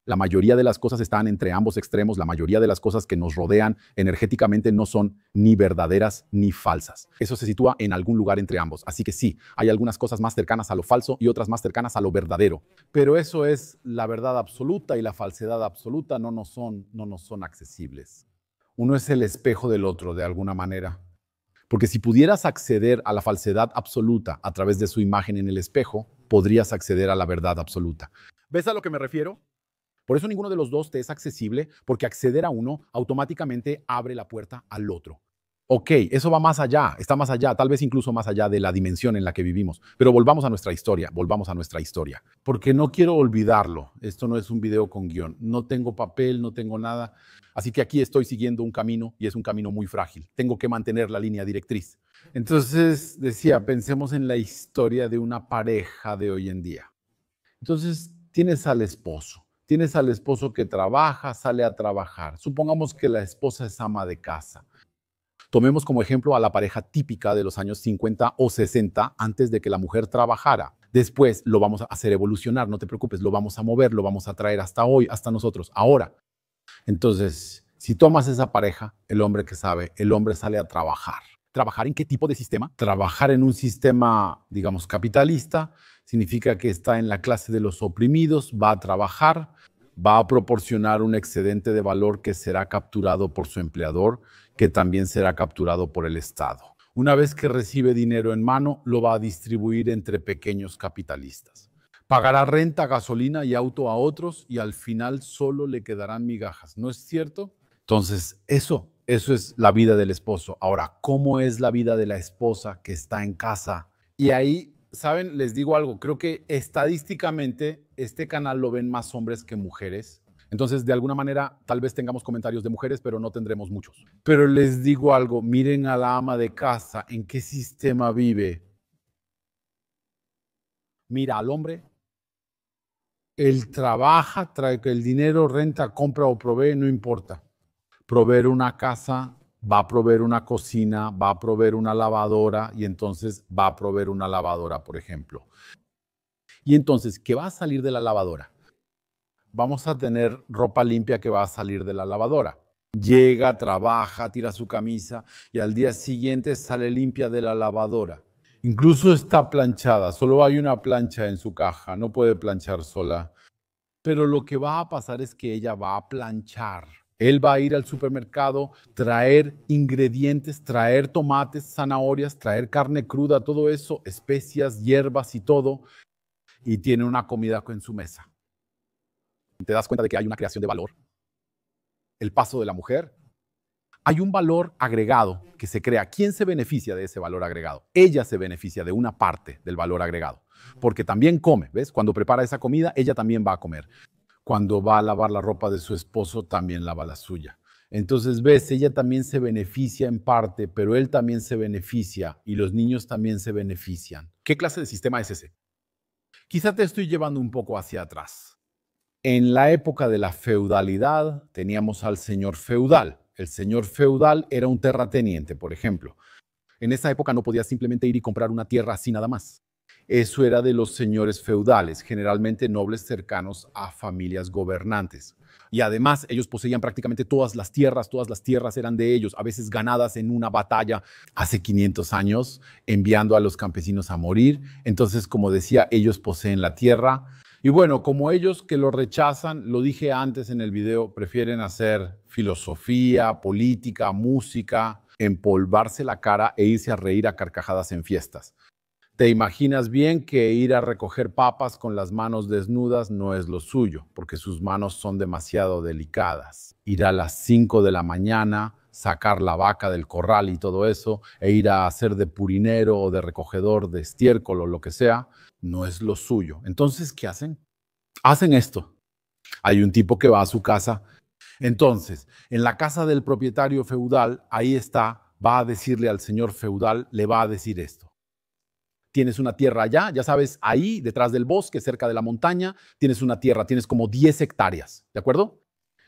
Speaker 1: La mayoría de las cosas están entre ambos extremos. La mayoría de las cosas que nos rodean energéticamente no son ni verdaderas ni falsas. Eso se sitúa en algún lugar entre ambos. Así que sí, hay algunas cosas más cercanas a lo falso y otras más cercanas a lo verdadero. Pero eso es la verdad absoluta y la falsedad absoluta no nos son accesibles. Uno es el espejo del otro de alguna manera. Porque si pudieras acceder a la falsedad absoluta a través de su imagen en el espejo, podrías acceder a la verdad absoluta. ¿Ves a lo que me refiero? Por eso ninguno de los dos te es accesible, porque acceder a uno automáticamente abre la puerta al otro. Ok, eso va más allá, está más allá, tal vez incluso más allá de la dimensión en la que vivimos. Pero volvamos a nuestra historia, Porque no quiero olvidarlo. Esto no es un video con guión. No tengo papel, no tengo nada. Así que aquí estoy siguiendo un camino y es un camino muy frágil. Tengo que mantener la línea directriz. Entonces, decía, pensemos en la historia de una pareja de hoy en día. Entonces, tienes al esposo. Tienes al esposo que trabaja, sale a trabajar. Supongamos que la esposa es ama de casa. Tomemos como ejemplo a la pareja típica de los años 50 o 60 antes de que la mujer trabajara. Después lo vamos a hacer evolucionar, no te preocupes, lo vamos a mover, lo vamos a traer hasta hoy, hasta nosotros, ahora. Entonces, si tomas esa pareja, el hombre que sabe, el hombre sale a trabajar. ¿Trabajar en qué tipo de sistema? Trabajar en un sistema, digamos, capitalista, significa que está en la clase de los oprimidos, va a trabajar, va a proporcionar un excedente de valor que será capturado por su empleador, que también será capturado por el Estado. Una vez que recibe dinero en mano, lo va a distribuir entre pequeños capitalistas. Pagará renta, gasolina y auto a otros y al final solo le quedarán migajas. ¿No es cierto? Entonces, eso es la vida del esposo. Ahora, ¿cómo es la vida de la esposa que está en casa? Y ahí, ¿saben? Les digo algo. Creo que estadísticamente este canal lo ven más hombres que mujeres. Entonces, de alguna manera, tal vez tengamos comentarios de mujeres, pero no tendremos muchos. Pero les digo algo. Miren a la ama de casa. ¿En qué sistema vive? Mira al hombre. Él trabaja, trae el dinero, renta, compra o provee, no importa. Proveer una casa, va a proveer una cocina, va a proveer una lavadora y entonces va a proveer una lavadora, por ejemplo. Y entonces, ¿qué va a salir de la lavadora? Vamos a tener ropa limpia que va a salir de la lavadora. Llega, trabaja, tira su camisa y al día siguiente sale limpia de la lavadora. Incluso está planchada, solo hay una plancha en su caja, no puede planchar sola. Pero lo que va a pasar es que ella va a planchar. Él va a ir al supermercado, traer ingredientes, traer tomates, zanahorias, traer carne cruda, todo eso, especias, hierbas y todo, y tiene una comida en su mesa. ¿Te das cuenta de que hay una creación de valor? El paso de la mujer. Hay un valor agregado que se crea. ¿Quién se beneficia de ese valor agregado? Ella se beneficia de una parte del valor agregado, porque también come, ¿ves? Cuando prepara esa comida, ella también va a comer. Cuando va a lavar la ropa de su esposo, también lava la suya. Entonces, ves, ella también se beneficia en parte, pero él también se beneficia y los niños también se benefician. ¿Qué clase de sistema es ese? Quizá te estoy llevando un poco hacia atrás. En la época de la feudalidad teníamos al señor feudal. El señor feudal era un terrateniente, por ejemplo. En esa época no podías simplemente ir y comprar una tierra así nada más. Eso era de los señores feudales, generalmente nobles cercanos a familias gobernantes. Y además ellos poseían prácticamente todas las tierras eran de ellos, a veces ganadas en una batalla hace 500 años, enviando a los campesinos a morir. Entonces, como decía, ellos poseen la tierra. Y bueno, como ellos que lo rechazan, lo dije antes en el video, prefieren hacer filosofía, política, música, empolvarse la cara e irse a reír a carcajadas en fiestas. Te imaginas bien que ir a recoger papas con las manos desnudas no es lo suyo, porque sus manos son demasiado delicadas. Ir a las 5 de la mañana, sacar la vaca del corral y todo eso, e ir a hacer de purinero o de recogedor de estiércol o lo que sea, no es lo suyo. Entonces, ¿qué hacen? Hacen esto. Hay un tipo que va a su casa. Entonces, en la casa del propietario feudal, ahí está, va a decirle al señor feudal, le va a decir esto. Tienes una tierra allá, ya sabes, ahí, detrás del bosque, cerca de la montaña, tienes una tierra, tienes como 10 hectáreas, ¿de acuerdo?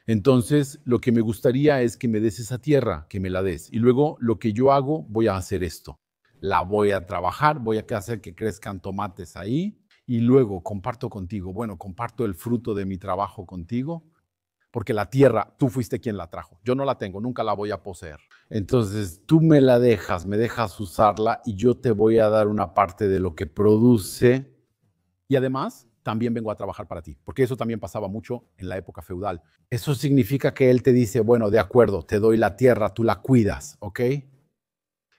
Speaker 1: Entonces, lo que me gustaría es que me des esa tierra, que me la des. Y luego, lo que yo hago, voy a hacer esto. La voy a trabajar, voy a hacer que crezcan tomates ahí y luego comparto contigo, bueno, comparto el fruto de mi trabajo contigo, porque la tierra, tú fuiste quien la trajo. Yo no la tengo, nunca la voy a poseer. Entonces, tú me la dejas, me dejas usarla y yo te voy a dar una parte de lo que produce. Y además, también vengo a trabajar para ti, porque eso también pasaba mucho en la época feudal. Eso significa que él te dice, bueno, de acuerdo, te doy la tierra, tú la cuidas, ¿ok?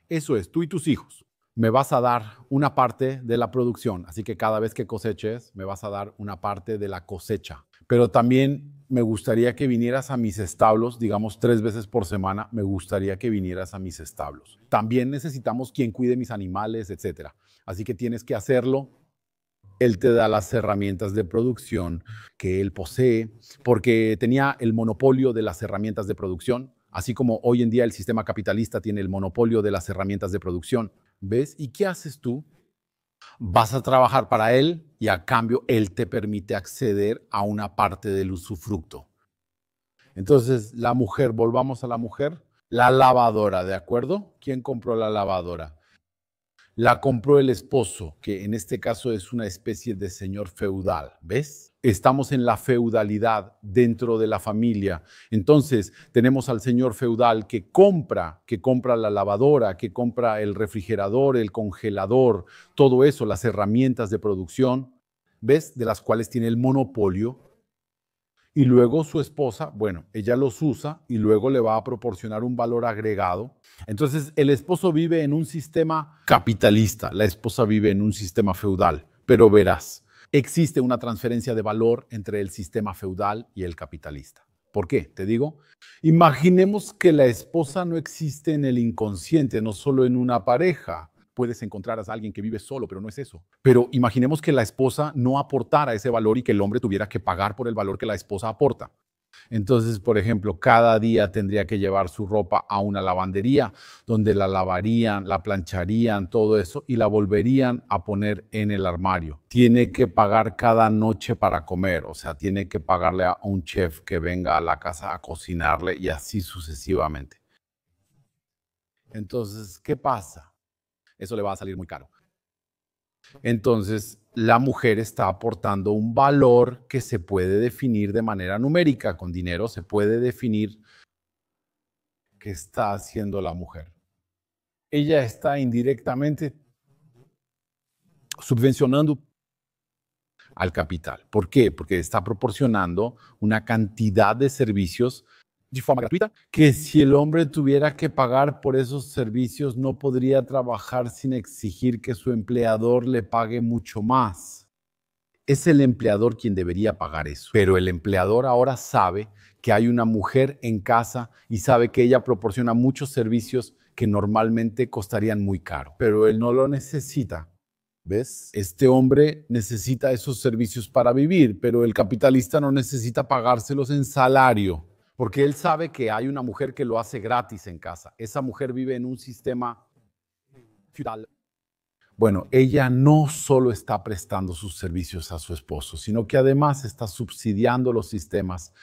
Speaker 1: Eso es, tú y tus hijos. Me vas a dar una parte de la producción, así que cada vez que coseches, me vas a dar una parte de la cosecha. Pero también me gustaría que vinieras a mis establos, digamos 3 veces por semana, me gustaría que vinieras a mis establos. También necesitamos quien cuide mis animales, etc. Así que tienes que hacerlo. Él te da las herramientas de producción que él posee, porque tenía el monopolio de las herramientas de producción, así como hoy en día el sistema capitalista tiene el monopolio de las herramientas de producción. ¿Ves? ¿Y qué haces tú? Vas a trabajar para él y a cambio él te permite acceder a una parte del usufructo. Entonces, la mujer, volvamos a la mujer, la lavadora, ¿de acuerdo? ¿Quién compró la lavadora? La compró el esposo, que en este caso es una especie de señor feudal, ¿ves? Estamos en la feudalidad dentro de la familia. Entonces, tenemos al señor feudal que compra la lavadora, que compra el refrigerador, el congelador, todo eso, las herramientas de producción, ¿ves? De las cuales tiene el monopolio. Y luego su esposa, bueno, ella los usa y luego le va a proporcionar un valor agregado. Entonces, el esposo vive en un sistema capitalista, la esposa vive en un sistema feudal, pero verás, existe una transferencia de valor entre el sistema feudal y el capitalista. ¿Por qué? Te digo, imaginemos que la esposa no existe en el inconsciente, no solo en una pareja. Puedes encontrar a alguien que vive solo, pero no es eso. Pero imaginemos que la esposa no aportara ese valor y que el hombre tuviera que pagar por el valor que la esposa aporta. Entonces, por ejemplo, cada día tendría que llevar su ropa a una lavandería donde la lavarían, la plancharían, todo eso y la volverían a poner en el armario. Tiene que pagar cada noche para comer, o sea, tiene que pagarle a un chef que venga a la casa a cocinarle y así sucesivamente. Entonces, ¿qué pasa? Eso le va a salir muy caro. Entonces, la mujer está aportando un valor que se puede definir de manera numérica. Con dinero se puede definir qué está haciendo la mujer. Ella está indirectamente subvencionando al capital. ¿Por qué? Porque está proporcionando una cantidad de servicios de forma gratuita, que si el hombre tuviera que pagar por esos servicios, no podría trabajar sin exigir que su empleador le pague mucho más. Es el empleador quien debería pagar eso. Pero el empleador ahora sabe que hay una mujer en casa y sabe que ella proporciona muchos servicios que normalmente costarían muy caro. Pero él no lo necesita. ¿Ves? Este hombre necesita esos servicios para vivir, pero el capitalista no necesita pagárselos en salario, porque él sabe que hay una mujer que lo hace gratis en casa. Esa mujer vive en un sistema feudal. Bueno, ella no solo está prestando sus servicios a su esposo, sino que además está subsidiando los sistemas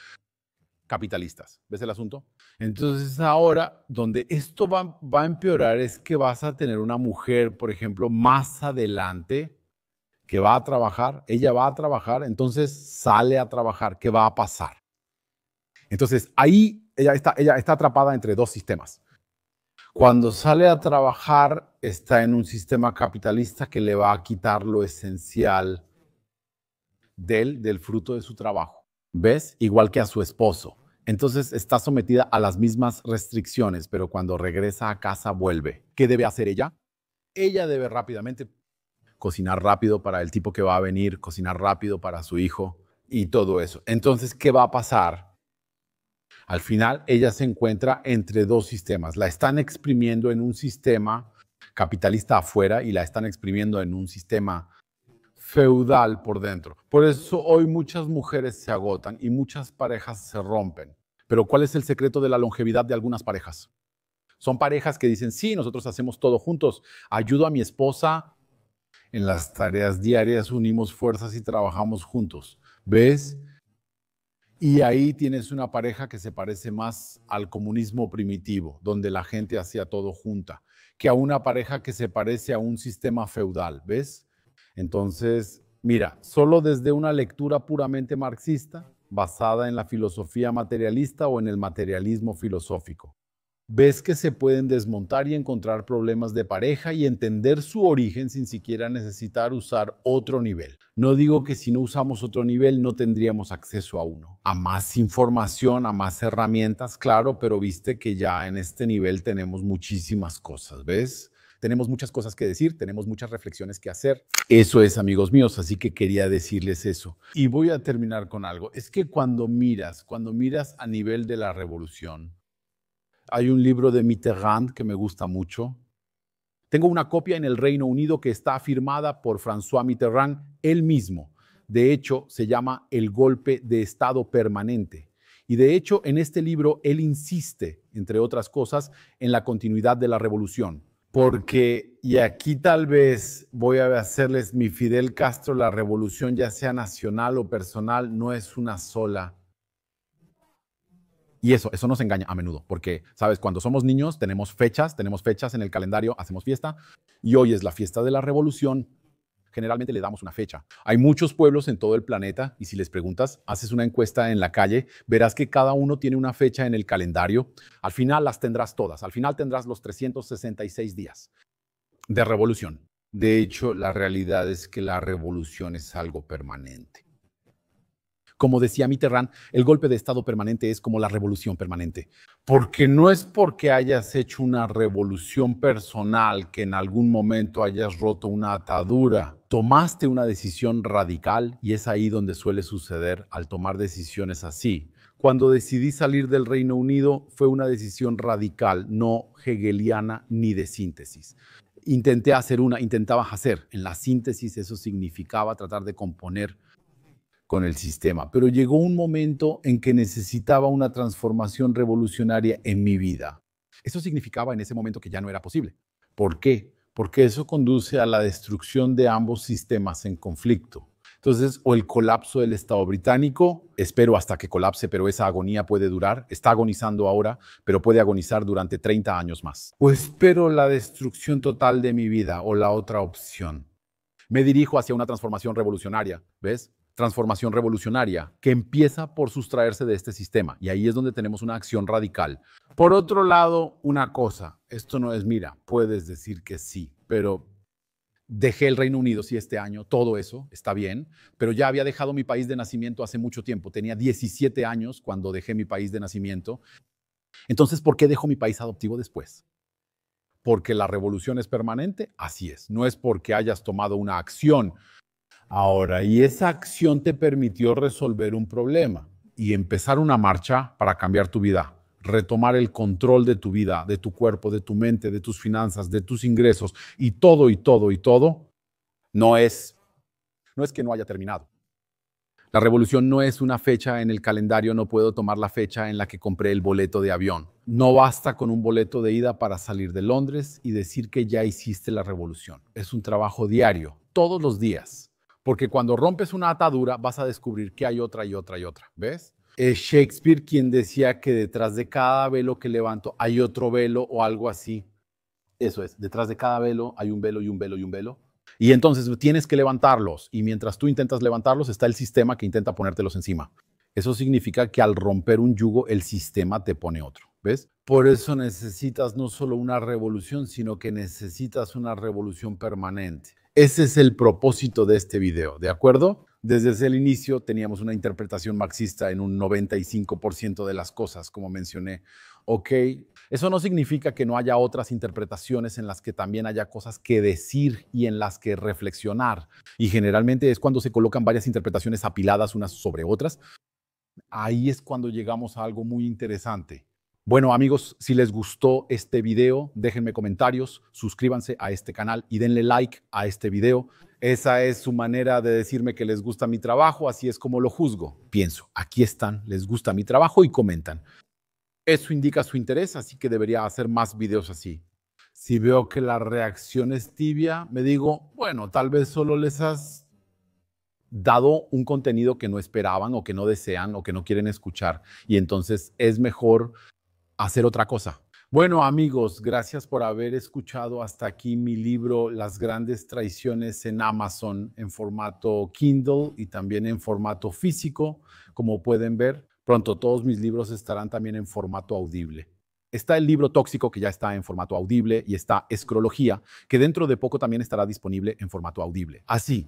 Speaker 1: capitalistas. ¿Ves el asunto? Entonces ahora, donde esto va a empeorar es que vas a tener una mujer, por ejemplo, más adelante, que va a trabajar, ella va a trabajar, entonces sale a trabajar. ¿Qué va a pasar? Entonces, ahí ella está atrapada entre dos sistemas. Cuando sale a trabajar, está en un sistema capitalista que le va a quitar lo esencial del fruto de su trabajo. ¿Ves? Igual que a su esposo. Entonces está sometida a las mismas restricciones, pero cuando regresa a casa vuelve. ¿Qué debe hacer ella? Ella debe rápidamente cocinar rápido para el tipo que va a venir, cocinar rápido para su hijo y todo eso. Entonces, ¿qué va a pasar? Al final, ella se encuentra entre dos sistemas. La están exprimiendo en un sistema capitalista afuera y la están exprimiendo en un sistema feudal por dentro. Por eso hoy muchas mujeres se agotan y muchas parejas se rompen. Pero ¿cuál es el secreto de la longevidad de algunas parejas? Son parejas que dicen, sí, nosotros hacemos todo juntos. Ayudo a mi esposa en las tareas diarias, unimos fuerzas y trabajamos juntos. ¿Ves? Y ahí tienes una pareja que se parece más al comunismo primitivo, donde la gente hacía todo junta, que a una pareja que se parece a un sistema feudal. ¿Ves? Entonces, mira, solo desde una lectura puramente marxista, basada en la filosofía materialista o en el materialismo filosófico, ves que se pueden desmontar y encontrar problemas de pareja y entender su origen sin siquiera necesitar usar otro nivel. No digo que si no usamos otro nivel no tendríamos acceso a uno, a más información, a más herramientas, claro, pero viste que ya en este nivel tenemos muchísimas cosas, ¿ves? Tenemos muchas cosas que decir, tenemos muchas reflexiones que hacer. Eso es, amigos míos, así que quería decirles eso. Y voy a terminar con algo. Es que cuando miras a nivel de la revolución, hay un libro de Mitterrand que me gusta mucho. Tengo una copia en el Reino Unido que está firmada por François Mitterrand, él mismo. De hecho, se llama El golpe de Estado permanente. Y de hecho, en este libro, él insiste, entre otras cosas, en la continuidad de la revolución. Porque, y aquí tal vez voy a hacerles mi Fidel Castro, la revolución, ya sea nacional o personal, no es una sola. Y eso nos engaña a menudo, porque, ¿sabes? Cuando somos niños tenemos fechas en el calendario, hacemos fiesta, y hoy es la fiesta de la revolución. Generalmente le damos una fecha. Hay muchos pueblos en todo el planeta, y si les preguntas, haces una encuesta en la calle, verás que cada uno tiene una fecha en el calendario. Al final las tendrás todas, al final tendrás los 366 días de revolución. De hecho, la realidad es que la revolución es algo permanente. Como decía Mitterrand, el golpe de Estado permanente es como la revolución permanente. Porque no es porque hayas hecho una revolución personal que en algún momento hayas roto una atadura. Tomaste una decisión radical y es ahí donde suele suceder al tomar decisiones así. Cuando decidí salir del Reino Unido fue una decisión radical, no hegeliana ni de síntesis. Intentaba hacer. En la síntesis eso significaba tratar de componer con el sistema, pero llegó un momento en que necesitaba una transformación revolucionaria en mi vida. Eso significaba en ese momento que ya no era posible. ¿Por qué? Porque eso conduce a la destrucción de ambos sistemas en conflicto. Entonces, o el colapso del Estado británico, espero hasta que colapse, pero esa agonía puede durar, está agonizando ahora, pero puede agonizar durante 30 años más. O espero la destrucción total de mi vida, o la otra opción. Me dirijo hacia una transformación revolucionaria, ¿ves? Transformación revolucionaria que empieza por sustraerse de este sistema. Y ahí es donde tenemos una acción radical. Por otro lado, una cosa, esto no es, mira, puedes decir que sí, pero dejé el Reino Unido, sí, este año, todo eso está bien, pero ya había dejado mi país de nacimiento hace mucho tiempo. Tenía 17 años cuando dejé mi país de nacimiento. Entonces, ¿por qué dejo mi país adoptivo después? Porque la revolución es permanente, así es. No es porque hayas tomado una acción. Ahora, y esa acción te permitió resolver un problema y empezar una marcha para cambiar tu vida, retomar el control de tu vida, de tu cuerpo, de tu mente, de tus finanzas, de tus ingresos y todo, no es que no haya terminado. La revolución no es una fecha en el calendario, no puedo tomar la fecha en la que compré el boleto de avión. No basta con un boleto de ida para salir de Londres y decir que ya hiciste la revolución. Es un trabajo diario, todos los días. Porque cuando rompes una atadura vas a descubrir que hay otra y otra y otra, ¿ves? Es Shakespeare quien decía que detrás de cada velo que levanto hay otro velo o algo así. Eso es, detrás de cada velo hay un velo y un velo y un velo. Y entonces tienes que levantarlos y mientras tú intentas levantarlos está el sistema que intenta ponértelos encima. Eso significa que al romper un yugo, el sistema te pone otro, ¿ves? Por eso necesitas no solo una revolución, sino que necesitas una revolución permanente. Ese es el propósito de este video, ¿de acuerdo? Desde el inicio teníamos una interpretación marxista en un 95% de las cosas, como mencioné. Ok, eso no significa que no haya otras interpretaciones en las que también haya cosas que decir y en las que reflexionar. Y generalmente es cuando se colocan varias interpretaciones apiladas unas sobre otras. Ahí es cuando llegamos a algo muy interesante. Bueno, amigos, si les gustó este video, déjenme comentarios, suscríbanse a este canal y denle like a este video. Esa es su manera de decirme que les gusta mi trabajo, así es como lo juzgo. Pienso, aquí están, les gusta mi trabajo y comentan. Eso indica su interés, así que debería hacer más videos así. Si veo que la reacción es tibia, me digo, bueno, tal vez solo les has dado un contenido que no esperaban o que no desean o que no quieren escuchar, y entonces es mejor hacer otra cosa. Bueno, amigos, gracias por haber escuchado hasta aquí mi libro Las grandes traiciones en Amazon en formato Kindle y también en formato físico. Como pueden ver, pronto todos mis libros estarán también en formato audible. Está el libro Tóxico, que ya está en formato audible, y está Escrología, que dentro de poco también estará disponible en formato audible. Así,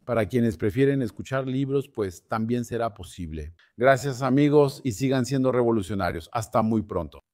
Speaker 1: para quienes prefieren escuchar libros, pues también será posible. Gracias, amigos, y sigan siendo revolucionarios. Hasta muy pronto.